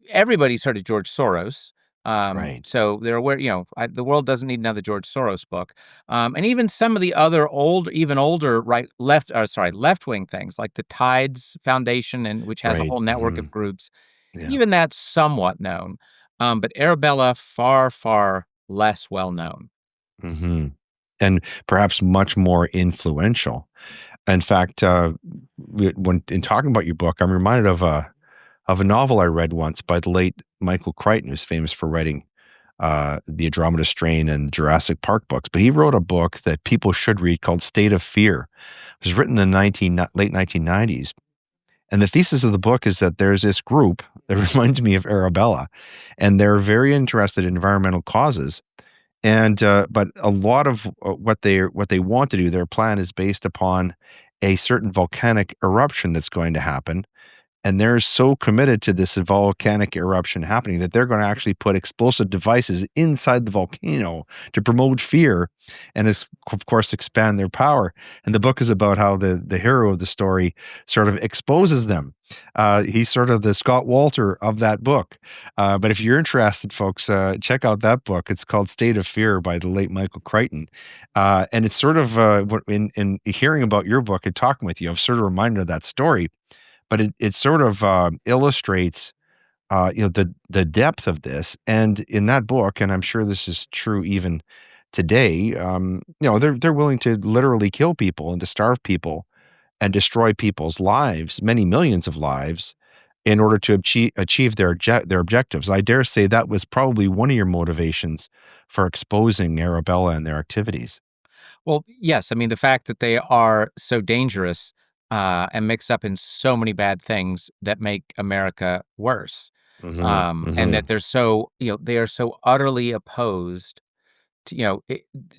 everybody's heard of George Soros. right, So they're aware. The world doesn't need another George Soros book. And even some of the other even older left wing things like the Tides Foundation, and which has a right. whole network of groups. Yeah. Even that's somewhat known. But Arabella, far, far less well known. hmm And perhaps much more influential. In fact, when in talking about your book, I'm reminded of a novel I read once by the late Michael Crichton, who's famous for writing the Andromeda Strain and Jurassic Park books. But he wrote a book that people should read called State of Fear. It was written in the late 1990s. And the thesis of the book is that there's this group that reminds me of Arabella, and they're very interested in environmental causes. And but a lot of what they want to do, their plan is based upon a certain volcanic eruption that's going to happen, and they're so committed to this volcanic eruption happening that they're going to actually put explosive devices inside the volcano to promote fear and, of course, expand their power. And the book is about how the hero of the story sort of exposes them. He's sort of the Scott Wolter of that book. But if you're interested, folks, check out that book. It's called State of Fear by the late Michael Crichton. And it's sort of in hearing about your book and talking with you, I've sort of reminded of that story, but it sort of illustrates the depth of this. And in that book, and I'm sure this is true even today, they're willing to literally kill people and to starve people and destroy people's lives, many millions of lives, in order to achieve their objectives. I dare say that was probably one of your motivations for exposing Arabella and their activities. Well, yes, I mean, the fact that they are so dangerous, and mixed up in so many bad things that make America worse, Mhm, and that mhm. they are so utterly opposed to,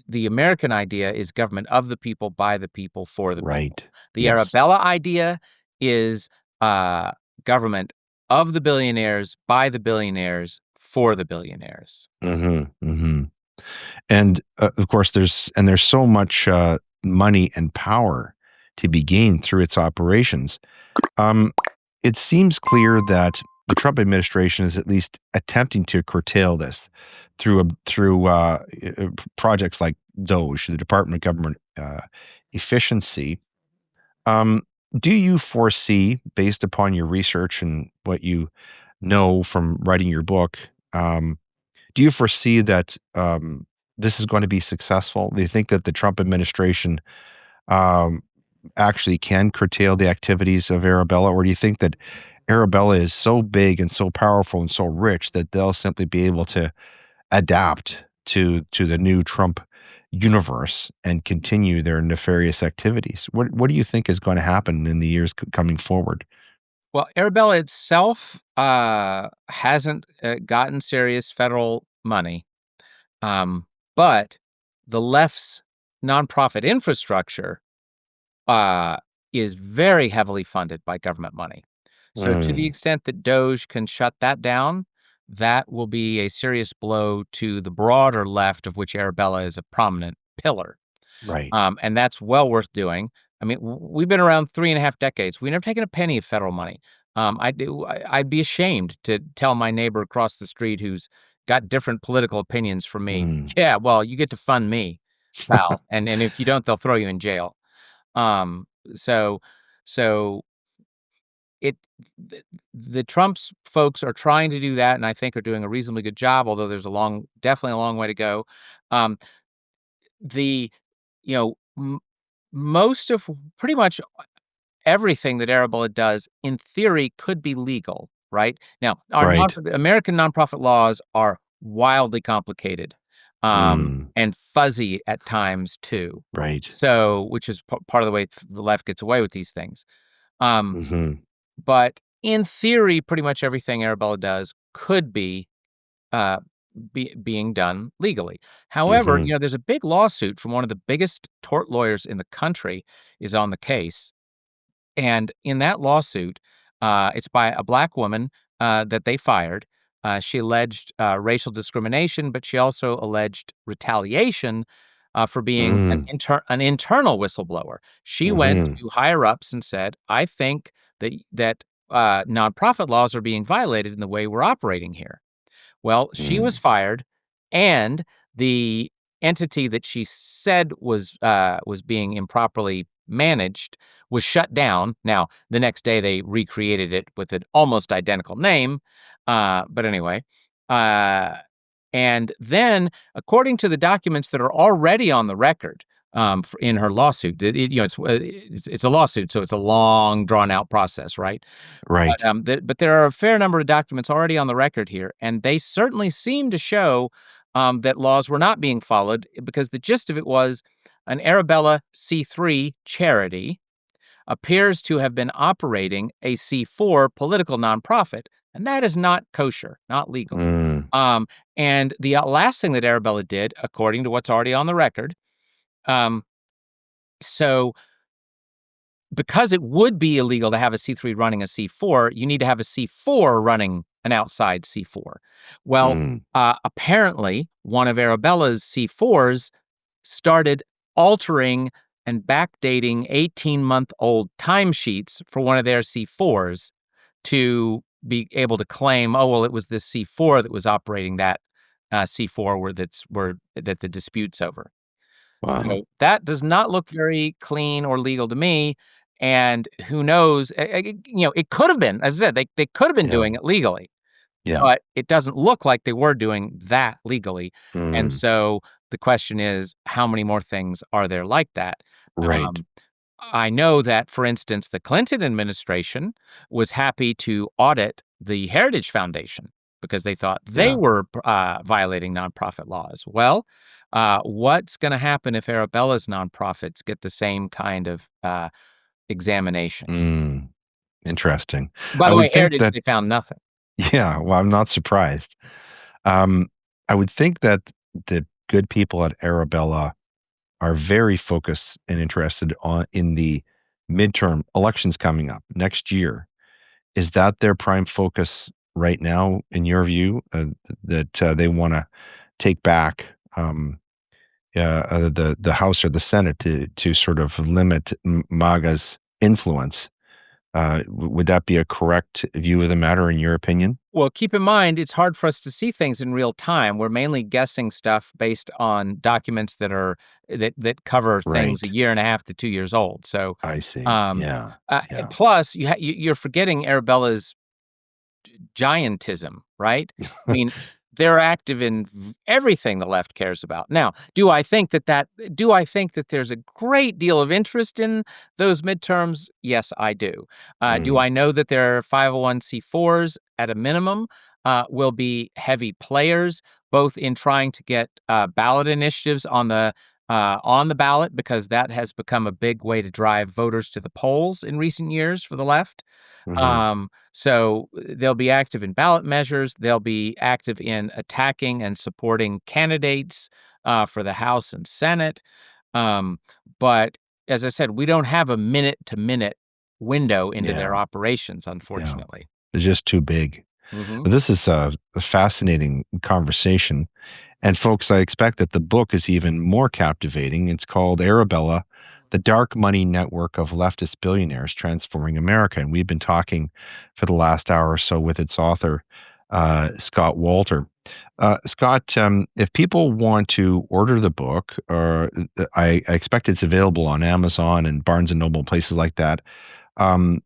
the American idea is government of the people, by the people, for the people. Right. The Yes. Arabella idea is, uh, government of the billionaires, by the billionaires, for the billionaires. Mhm, mhm. And, of course, there's so much, money and power to be gained through its operations. Um, it seems clear that the Trump administration is at least attempting to curtail this through projects like DOGE, the Department of Government Efficiency. Um, do you foresee, based upon your research and what you know from writing your book, do you foresee that this is going to be successful? Do you think that the Trump administration um, actually can curtail the activities of Arabella, or do you think that Arabella is so big and so powerful and so rich that they'll simply be able to adapt to the new Trump universe and continue their nefarious activities? What do you think is going to happen in the years coming forward? Well, Arabella itself, hasn't, gotten serious federal money, um, but the left's nonprofit infrastructure, uh, is very heavily funded by government money. So to the Mm, extent that DOGE can shut that down, that will be a serious blow to the broader left, of which Arabella is a prominent pillar. right. And that's well worth doing. I mean, we've been around 3.5 decades. We've never taken a penny of federal money. I'd be ashamed to tell my neighbor across the street who's got different political opinions from me, Mm. "Yeah, well, you get to fund me, pal, and if you don't, they'll throw you in jail." Um, so so it the the Trump's folks are trying to do that, and I think are doing a reasonably good job, although there's definitely a long way to go. Um, the you know, most of pretty much everything that Arabella does, in theory, could be legal, right? Now, Right. American nonprofit laws are wildly complicated, Mm, and fuzzy at times too. right. So, which is part of the way the left gets away with these things. Um, Mhm. but in theory, pretty much everything Arabella does could be uh, being done legally. However, Mhm. there's a big lawsuit from one of the biggest tort lawyers in the country is on the case. And in that lawsuit, it's by a black woman that they fired. She alleged racial discrimination, but she also alleged retaliation for being Mm. an internal whistleblower. She went Mhm. to higher ups and said, "I think that nonprofit laws are being violated in the way we're operating here." Well, she was Mm. fired, and the entity that she said was being improperly managed was shut down. Now, the next day they recreated it with an almost identical name, but anyway, uh, and then, according to the documents that are already on the record, in her lawsuit, it's a lawsuit, so it's a long, drawn out process, right? Right. But there are a fair number of documents already on the record here, and they certainly seem to show that laws were not being followed because the gist of it was an Arabella C3 charity appears to have been operating a C4 political nonprofit, and that is not kosher, not legal. Mm. Um, and the last thing that Arabella did, according to what's already on the record, um, so because it would be illegal to have a C3 running a C4, you need to have a C4 running an outside C4. Well, Mm. apparently, one of Arabella's C4s started altering and backdating 18-month-old timesheets for one of their C4s to be able to claim, "Oh, well, it was this C4 that was operating that C4 that the dispute's over." Wow. So, that does not look very clean or legal to me, and who knows, it could have been, as I said, they could have been Yeah. doing it legally. Yeah. but it doesn't look like they were doing that legally. And Mm. so the question is, how many more things are there like that? Right. Um, I know that, for instance, the Clinton administration was happy to audit the Heritage Foundation because they thought they Yeah. were violating nonprofit laws. Well, what's going to happen if Arabella's nonprofits get the same kind of examination? Mm. Interesting. By I the would way, think Heritage, that they found nothing. yeah, well, I'm not surprised. Um, I would think that the good people at Arabella are very focused and interested in the midterm elections coming up next year. Is that their prime focus right now, in your view, that they wanna take back, the House or the Senate to sort of limit MAGA's influence? Would that be a correct view of the matter in your opinion? Well, keep in mind, it's hard for us to see things in real time. We're mainly guessing stuff based on documents that cover things a Right. year and a half to 2 years old. So, I see. um, Yeah. and Yeah. plus, you're forgetting Arabella's giantism, right? I mean, they're active in everything the left cares about. Now, do I think that there's a great deal of interest in those midterms? Yes, I do. Do Mm. I know that their 501c4s at a minimum will be heavy players, both in trying to get ballot initiatives on the ballot, because that has become a big way to drive voters to the polls in recent years for the left. Mhm. So they'll be active in ballot measures. They'll be active in attacking and supporting candidates for the House and Senate. Um, but as I said, we don't have a minute to minute window into their Yeah. operations, Yeah. unfortunately. It's just too big. Hmm. But this is a fascinating conversation. And folks, I expect that the book is even more captivating. It's called Arabella, The Dark Money Network of Leftist Billionaires Transforming America. And we've been talking for the last hour or so with its author, Scott Walter. Scott, if people want to order the book, or I expect it's available on Amazon and Barnes and Noble, places like that.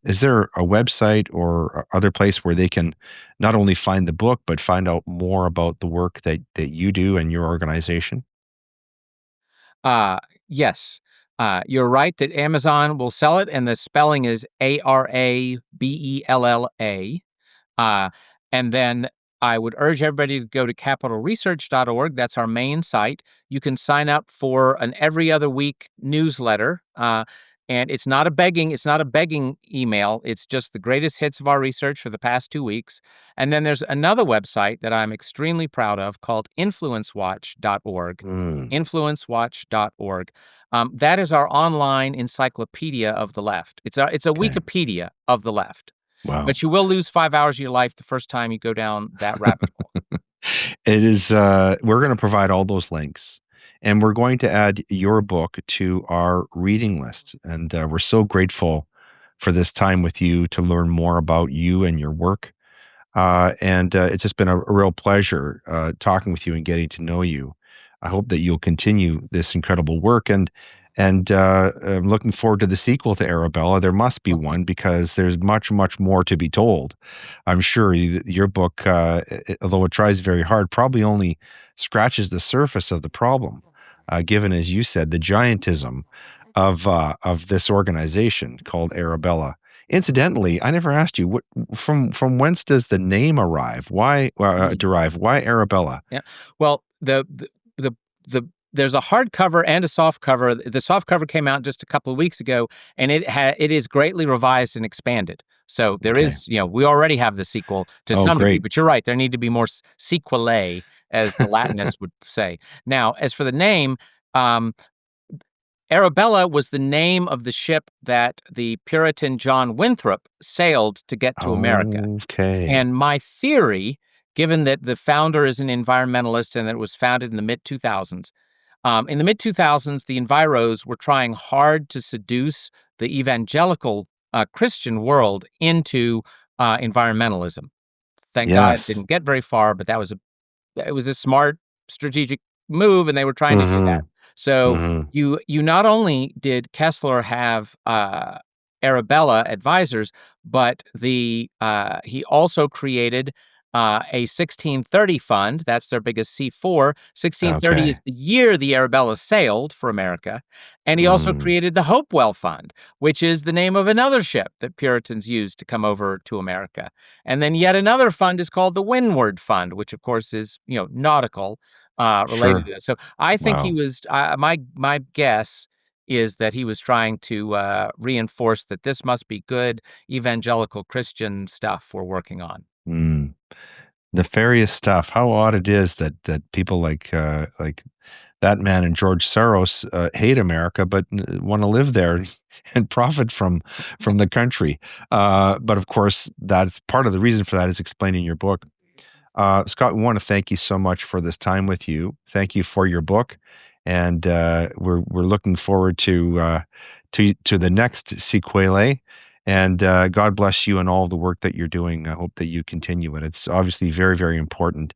Is there a website or other place where they can not only find the book, but find out more about the work that you do and your organization? Uh, yes. You're right that Amazon will sell it, and the spelling is Arabella. Uh, and then I would urge everybody to go to capitalresearch.org. That's our main site. You can sign up for an every other week newsletter. And it's not a begging email. It's just the greatest hits of our research for the past 2 weeks. And then there's another website that I'm extremely proud of called influencewatch.org. Mm, Influencewatch.org. That is our online encyclopedia of the left. It's a okay. Wikipedia of the left. Wow. But you will lose 5 hours of your life the first time you go down that rabbit hole. It is, we're going to provide all those links and we're going to add your book to our reading list. And we're so grateful for this time with you to learn more about you and your work. And it's just been a real pleasure talking with you and getting to know you. I hope that you'll continue this incredible work, and I'm looking forward to the sequel to Arabella. There must be one because there's much, much more to be told. I'm sure your book, although it tries very hard, probably only scratches the surface of the problem, given, as you said, the giantism of this organization called Arabella. Incidentally, I never asked you what from whence does the name arrive? Why derive? Why Arabella? Yeah. Well, the the there's a hardcover and a soft cover. The soft cover came out just a couple of weeks ago, and it is greatly revised and expanded. So there Okay. is, we already have the sequel to Oh, some degree, great. but you're right. There need to be more sequelae, as the Latinists would say. Now, as for the name, um, Arabella was the name of the ship that the Puritan John Winthrop sailed to get to America. Okay. And my theory, given that the founder is an environmentalist and that it was founded in the mid 2000s, the Enviros were trying hard to seduce the evangelical Christian world into environmentalism. Thank God it Yes. didn't get very far, but it was a smart strategic move, and they were trying to do that. Mhm. So Mhm. you not only did Kessler have Arabella Advisors, but he also created a 1630 fund. That's their biggest C4. 1630 Okay. is the year the Arabella sailed for America. And he also Mm, created the Hopewell Fund, which is the name of another ship that Puritans used to come over to America. And then yet another fund is called the Windward Fund, which of course is, nautical, related sure. to it. So I think he Wow. was, my guess is that he was trying to reinforce that this must be good evangelical Christian stuff we're working on. Mm. Nefarious stuff. How odd it is that people like that man and George Soros hate America, but want to live there and profit from the country. But of course, that's part of the reason for that is explained in your book. Scott, we want to thank you so much for this time with you. Thank you for your book, and we're looking forward to the next sequelae. And God bless you and all of the work that you're doing. I hope that you continue it. It's obviously very, very important.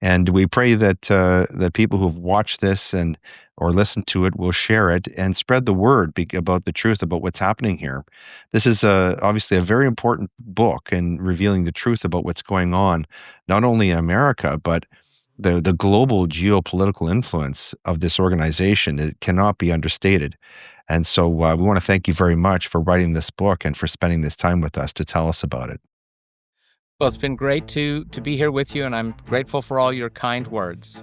And we pray that that people who've watched this and or listened to it will share it and spread the word about the truth about what's happening here. This is obviously a very important book and revealing the truth about what's going on, not only in America but the global geopolitical influence of this organization. It cannot be understated. And so we want to thank you very much for writing this book and for spending this time with us to tell us about it. Well, it's been great to be here with you, and I'm grateful for all your kind words.